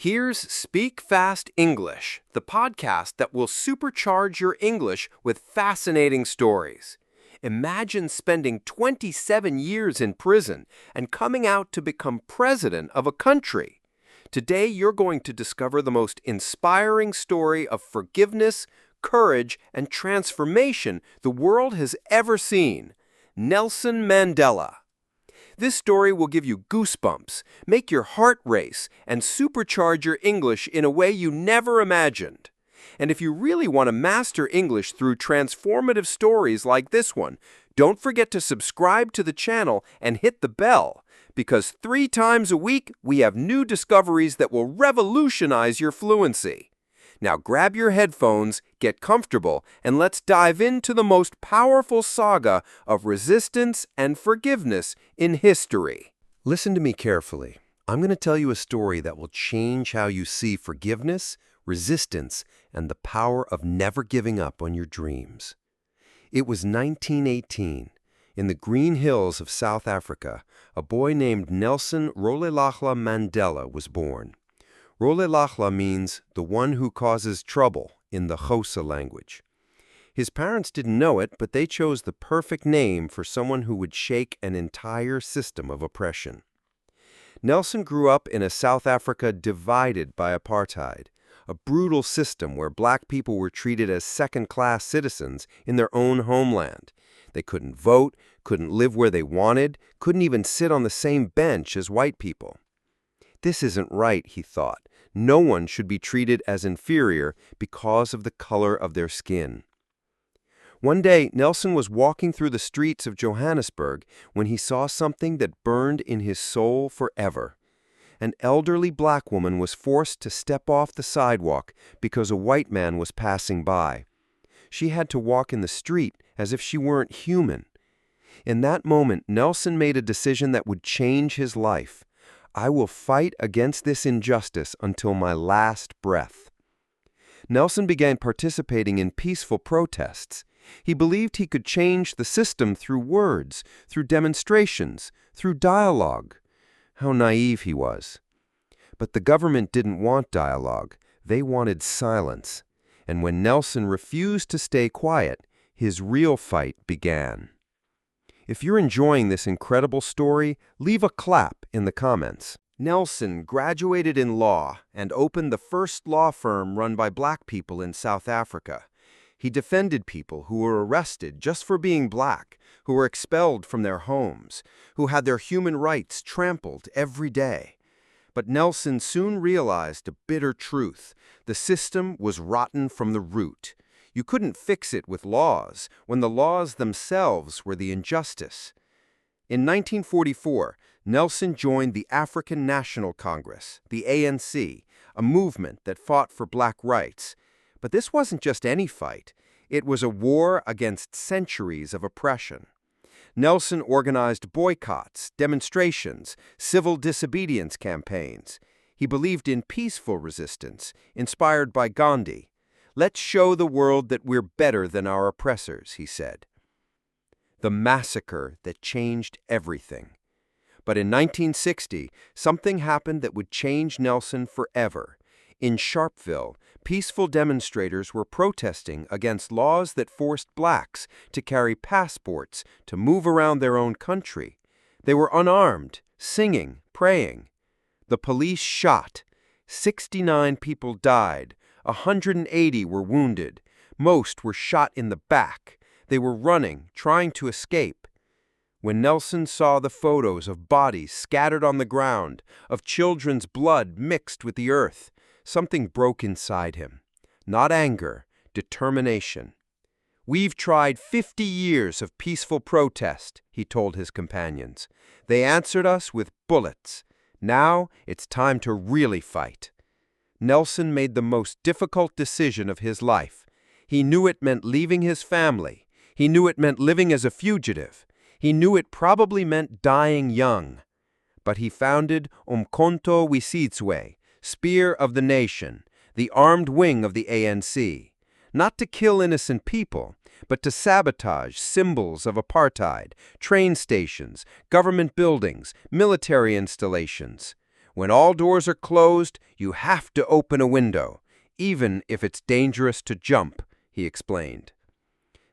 Here's Speak Fast English, the podcast that will supercharge your English with fascinating stories. Imagine spending 27 years in prison and coming out to become president of a country. Today, you're going to discover the most inspiring story of forgiveness, courage, and transformation the world has ever seen. Nelson Mandela. This story will give you goosebumps, make your heart race, and supercharge your English in a way you never imagined. And if you really want to master English through transformative stories like this one, don't forget to subscribe to the channel and hit the bell, because 3 times a week we have new discoveries that will revolutionize your fluency. Now grab your headphones, get comfortable, and let's dive into the most powerful saga of resistance and forgiveness in history. Listen to me carefully. I'm going to tell you a story that will change how you see forgiveness, resistance, and the power of never giving up on your dreams. It was 1918. In the green hills of South Africa, a boy named Nelson Mandela was born. Rolihlahla means the one who causes trouble in the Xhosa language. His parents didn't know it, but they chose the perfect name for someone who would shake an entire system of oppression. Nelson grew up in a South Africa divided by apartheid, a brutal system where black people were treated as second-class citizens in their own homeland. They couldn't vote, couldn't live where they wanted, couldn't even sit on the same bench as white people. This isn't right, he thought. No one should be treated as inferior because of the color of their skin. One day, Nelson was walking through the streets of Johannesburg when he saw something that burned in his soul forever. An elderly black woman was forced to step off the sidewalk because a white man was passing by. She had to walk in the street as if she weren't human. In that moment, Nelson made a decision that would change his life. I will fight against this injustice until my last breath. Nelson began participating in peaceful protests. He believed he could change the system through words, through demonstrations, through dialogue. How naive he was. But the government didn't want dialogue. They wanted silence. And when Nelson refused to stay quiet, his real fight began. If you're enjoying this incredible story, leave a clap in the comments. Nelson graduated in law and opened the first law firm run by black people in South Africa. He defended people who were arrested just for being black, who were expelled from their homes, who had their human rights trampled every day. But Nelson soon realized a bitter truth. The system was rotten from the root. You couldn't fix it with laws when the laws themselves were the injustice. In 1944, Nelson joined the African National Congress, the ANC, a movement that fought for black rights. But this wasn't just any fight. It was a war against centuries of oppression. Nelson organized boycotts, demonstrations, civil disobedience campaigns. He believed in peaceful resistance, inspired by Gandhi. Let's show the world that we're better than our oppressors, he said. The massacre that changed everything. But in 1960, something happened that would change Nelson forever. In Sharpeville, peaceful demonstrators were protesting against laws that forced blacks to carry passports to move around their own country. They were unarmed, singing, praying. The police shot. 69 people died. 180 were wounded. Most were shot in the back. They were running, trying to escape. When Nelson saw the photos of bodies scattered on the ground, of children's blood mixed with the earth, something broke inside him. Not anger, determination. "We've tried 50 years of peaceful protest," he told his companions. "They answered us with bullets. Now it's time to really fight." Nelson made the most difficult decision of his life. He knew it meant leaving his family. He knew it meant living as a fugitive. He knew it probably meant dying young. But he founded Umkhonto we Sizwe, Spear of the Nation, the armed wing of the ANC, not to kill innocent people, but to sabotage symbols of apartheid, train stations, government buildings, military installations. When all doors are closed, you have to open a window, even if it's dangerous to jump, he explained.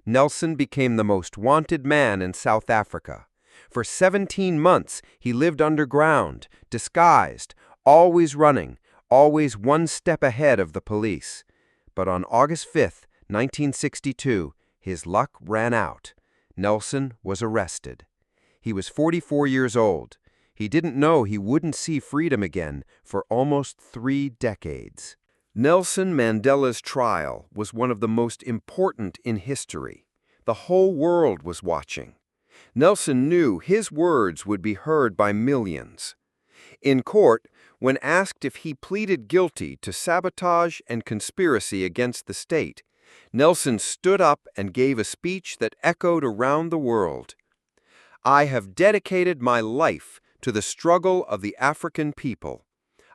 Nelson became the most wanted man in South Africa. For 17 months, he lived underground, disguised, always running, always one step ahead of the police. But on August 5, 1962, his luck ran out. Nelson was arrested. He was 44 years old. He didn't know he wouldn't see freedom again for almost 3 decades. Nelson Mandela's trial was one of the most important in history. The whole world was watching. Nelson knew his words would be heard by millions. In court, when asked if he pleaded guilty to sabotage and conspiracy against the state, Nelson stood up and gave a speech that echoed around the world. "I have dedicated my life to the struggle of the African people.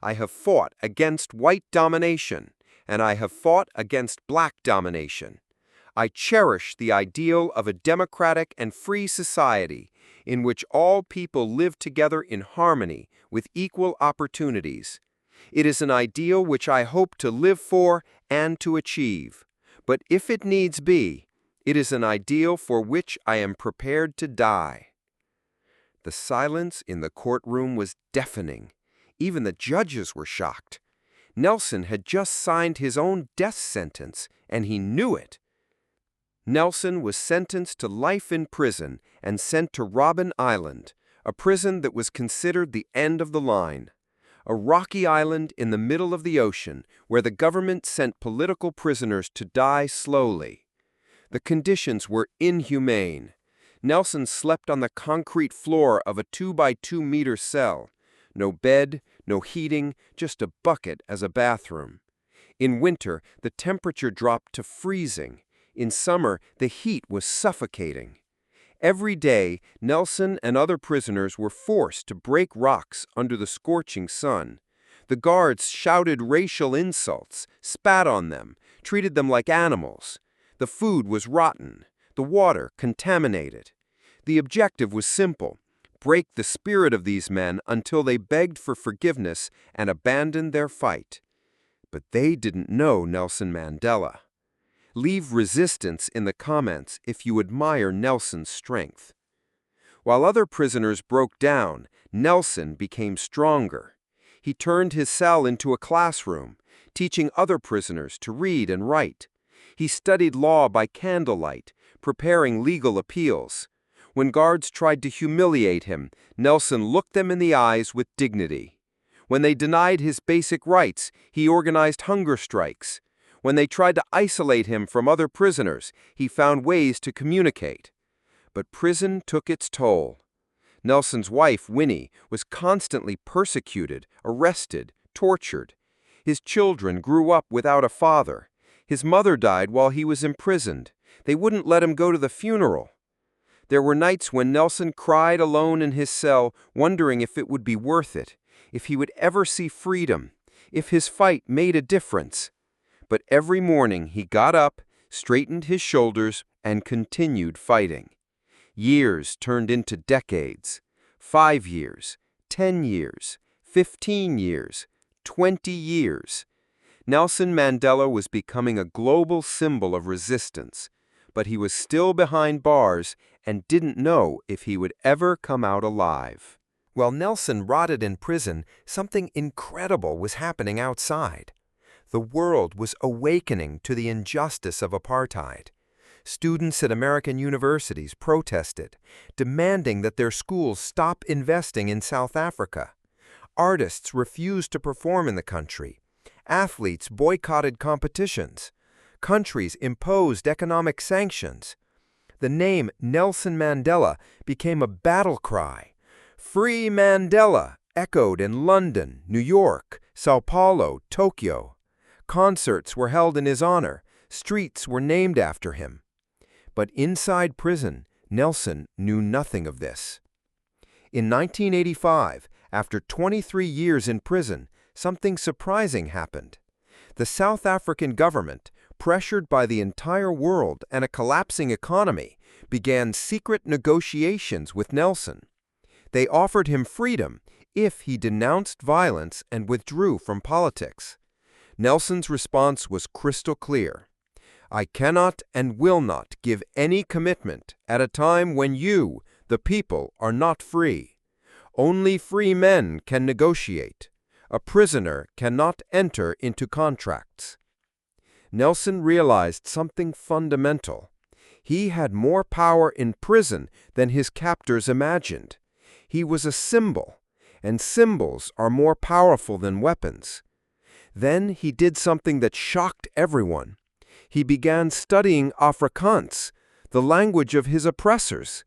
I have fought against white domination, and I have fought against black domination. I cherish the ideal of a democratic and free society in which all people live together in harmony with equal opportunities. It is an ideal which I hope to live for and to achieve. But if it needs be, it is an ideal for which I am prepared to die." The silence in the courtroom was deafening. Even the judges were shocked. Nelson had just signed his own death sentence, and he knew it. Nelson was sentenced to life in prison and sent to Robben Island, a prison that was considered the end of the line. A rocky island in the middle of the ocean where the government sent political prisoners to die slowly. The conditions were inhumane. Nelson slept on the concrete floor of a 2-by-2-meter cell. No bed, no heating, just a bucket as a bathroom. In winter, the temperature dropped to freezing. In summer, the heat was suffocating. Every day, Nelson and other prisoners were forced to break rocks under the scorching sun. The guards shouted racial insults, spat on them, treated them like animals. The food was rotten, the water contaminated. The objective was simple: break the spirit of these men until they begged for forgiveness and abandoned their fight. But they didn't know Nelson Mandela. Leave resistance in the comments if you admire Nelson's strength. While other prisoners broke down, Nelson became stronger. He turned his cell into a classroom, teaching other prisoners to read and write. He studied law by candlelight, preparing legal appeals. When guards tried to humiliate him, Nelson looked them in the eyes with dignity. When they denied his basic rights, he organized hunger strikes. When they tried to isolate him from other prisoners, he found ways to communicate. But prison took its toll. Nelson's wife, Winnie, was constantly persecuted, arrested, tortured. His children grew up without a father. His mother died while he was imprisoned. They wouldn't let him go to the funeral. There were nights when Nelson cried alone in his cell, wondering if it would be worth it, if he would ever see freedom, if his fight made a difference. But every morning he got up, straightened his shoulders, and continued fighting. Years turned into decades. 5 years, 10 years, 15 years, 20 years. Nelson Mandela was becoming a global symbol of resistance, but he was still behind bars and didn't know if he would ever come out alive. While Nelson rotted in prison, something incredible was happening outside. The world was awakening to the injustice of apartheid. Students at American universities protested, demanding that their schools stop investing in South Africa. Artists refused to perform in the country. Athletes boycotted competitions. Countries imposed economic sanctions. The name Nelson Mandela became a battle cry. "Free Mandela" echoed in London, New York, Sao Paulo, Tokyo. Concerts were held in his honor. Streets were named after him. But inside prison, Nelson knew nothing of this. In 1985, after 23 years in prison, something surprising happened. The South African government, pressured by the entire world and a collapsing economy, began secret negotiations with Nelson. They offered him freedom if he denounced violence and withdrew from politics. Nelson's response was crystal clear. I cannot and will not give any commitment at a time when you, the people, are not free. Only free men can negotiate. A prisoner cannot enter into contracts. Nelson realized something fundamental. He had more power in prison than his captors imagined. He was a symbol, and symbols are more powerful than weapons. Then he did something that shocked everyone. He began studying Afrikaans, the language of his oppressors.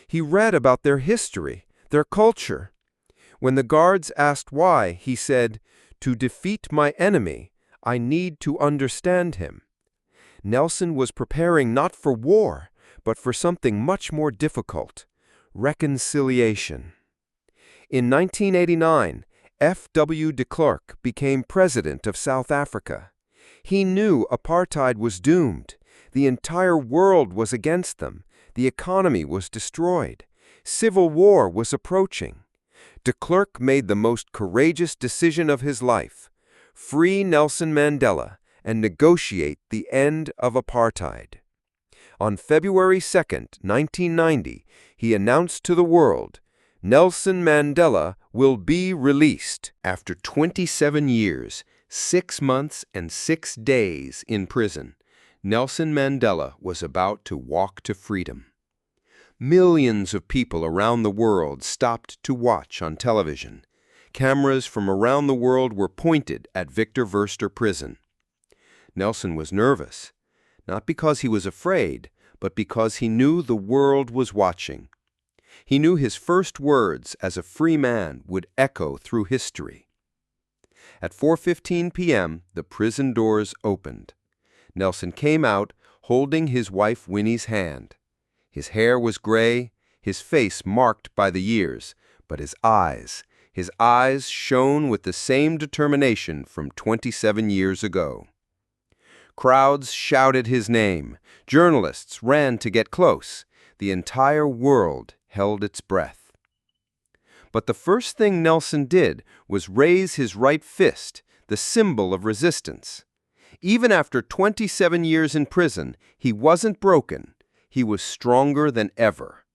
He read about their history, their culture. When the guards asked why, he said, "To defeat my enemy, I need to understand him." Nelson was preparing not for war, but for something much more difficult: reconciliation. In 1989, F.W. de Klerk became president of South Africa. He knew apartheid was doomed. The entire world was against them. The economy was destroyed. Civil war was approaching. De Klerk made the most courageous decision of his life: free Nelson Mandela and negotiate the end of apartheid. On February 2, 1990, he announced to the world, Nelson Mandela will be released. After 27 years, 6 months and 6 days in prison, Nelson Mandela was about to walk to freedom. Millions of people around the world stopped to watch on television. Cameras from around the world were pointed at Victor Verster prison. Nelson was nervous, not because he was afraid, but because he knew the world was watching. He knew his first words as a free man would echo through history. At 4:15 p.m., the prison doors opened. Nelson came out holding his wife Winnie's hand. His hair was gray, his face marked by the years, but his eyes shone with the same determination from 27 years ago. Crowds shouted his name. Journalists ran to get close. The entire world held its breath. But the first thing Nelson did was raise his right fist, the symbol of resistance. Even after 27 years in prison, he wasn't broken. He was stronger than ever.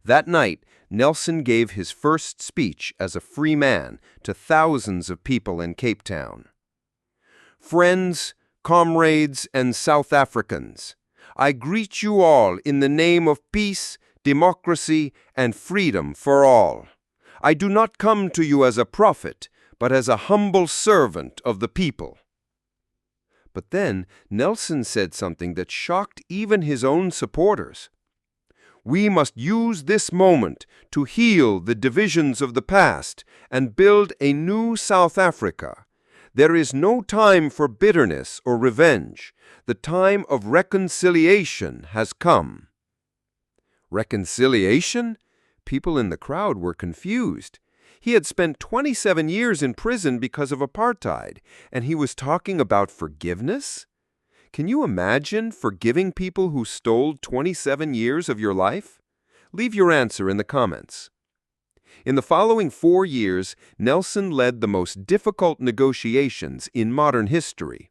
That night, Nelson gave his first speech as a free man to thousands of people in Cape Town. Friends, comrades, and South Africans, I greet you all in the name of peace, democracy, and freedom for all. I do not come to you as a prophet, but as a humble servant of the people. But then Nelson said something that shocked even his own supporters. We must use this moment to heal the divisions of the past and build a new South Africa. There is no time for bitterness or revenge. The time of reconciliation has come. Reconciliation? People in the crowd were confused. He had spent 27 years in prison because of apartheid, and he was talking about forgiveness? Can you imagine forgiving people who stole 27 years of your life? Leave your answer in the comments. In the following 4 years, Nelson led the most difficult negotiations in modern history.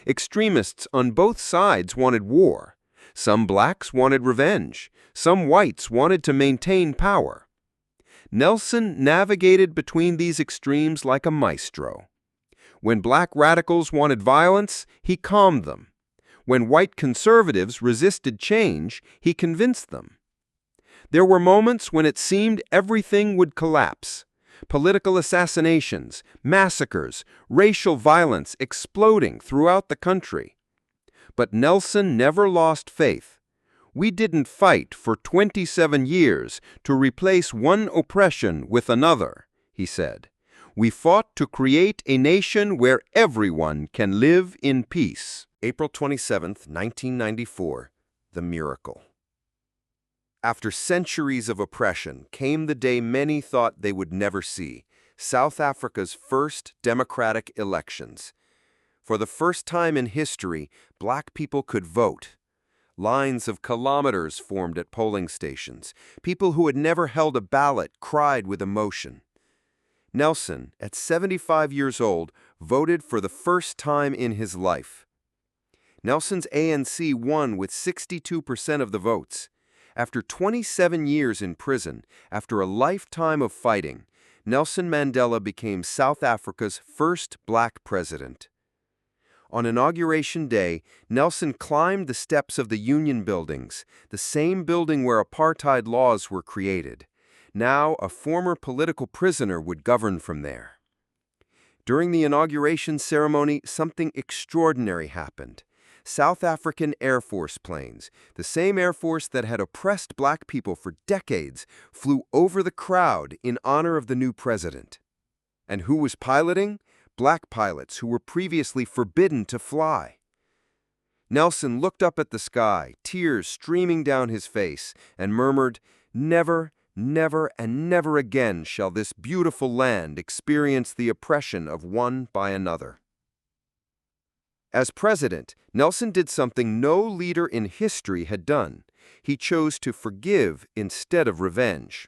Extremists on both sides wanted war. Some blacks wanted revenge. Some whites wanted to maintain power. Nelson navigated between these extremes like a maestro. When black radicals wanted violence, he calmed them. When white conservatives resisted change, he convinced them. There were moments when it seemed everything would collapse. Political assassinations, massacres, racial violence exploding throughout the country. But Nelson never lost faith. We didn't fight for 27 years to replace one oppression with another, he said. We fought to create a nation where everyone can live in peace. April 27, 1994, the miracle. After centuries of oppression came the day many thought they would never see, South Africa's first democratic elections. For the first time in history, black people could vote. Lines of kilometers formed at polling stations. People who had never held a ballot cried with emotion. Nelson, at 75 years old, voted for the first time in his life. Nelson's ANC won with 62% of the votes. After 27 years in prison, after a lifetime of fighting, Nelson Mandela became South Africa's first black president. On Inauguration Day, Nelson climbed the steps of the Union buildings, the same building where apartheid laws were created. Now, a former political prisoner would govern from there. During the inauguration ceremony, something extraordinary happened. South African Air Force planes, the same Air Force that had oppressed black people for decades, flew over the crowd in honor of the new president. And who was piloting? Black pilots who were previously forbidden to fly. Nelson looked up at the sky, tears streaming down his face, and murmured, "Never, never, and never again shall this beautiful land experience the oppression of one by another." As president, Nelson did something no leader in history had done. He chose to forgive instead of revenge.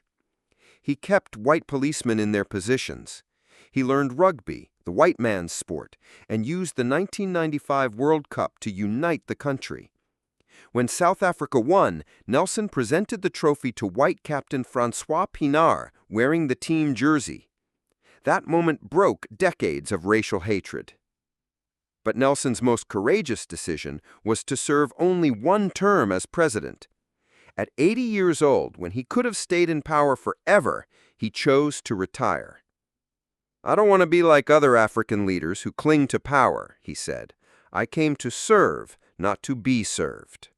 He kept white policemen in their positions. He learned rugby, the white man's sport, and used the 1995 World Cup to unite the country. When South Africa won, Nelson presented the trophy to white captain Francois Pienaar, wearing the team jersey. That moment broke decades of racial hatred. But Nelson's most courageous decision was to serve only one term as president. At 80 years old, when he could have stayed in power forever, he chose to retire. "I don't want to be like other African leaders who cling to power," he said. "I came to serve, not to be served."